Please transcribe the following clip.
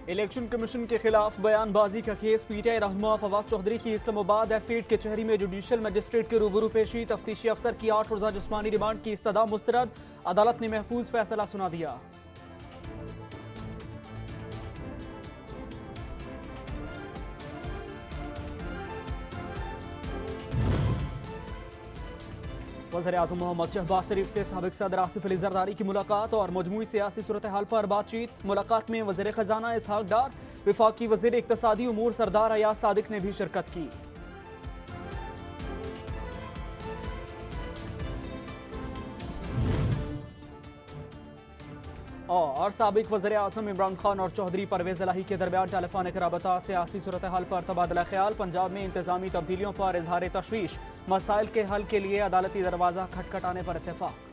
Election commission के खिलाफ बयानबाजी का केस पीटीआई रहनुमा फवाद चौधरी की इस्लामाबाद एफीड कचहरी में जुडिशल मजिस्ट्रेट के रूबरू पेशी। तफ्तीशी अफसर की 8 रोजा जिस्मानी रिमांड की इस्तदा मुस्तरद। अदालत ने महफूज फैसला सुना दिया। वज़ीर-ए-आज़म मोहम्मद शहबाज शरीफ से साबिक सदर आसिफ अली जरदारी की मुलाकात और मजमूई सियासी सूरत हाल पर बातचीत। मुलाकात में वज़ीर खजाना इसहाक डार, विफाकी वज़ीर इक्तसादी उमूर सरदार अयाज सादिक ने भी शिरकत की। और साबिक वज़ीर-ए-आज़म इमरान खान और चौधरी परवेज इलाही के दरमियान टेलीफोनिक रबता। सियासी सूरत हाल पर तबादला ख्याल। पंजाब में इंतजामी तब्दीलियों पर इजहार तशवीश। मसाइल के हल के लिए अदालती दरवाजा खटखटाने पर इत्तेफाक।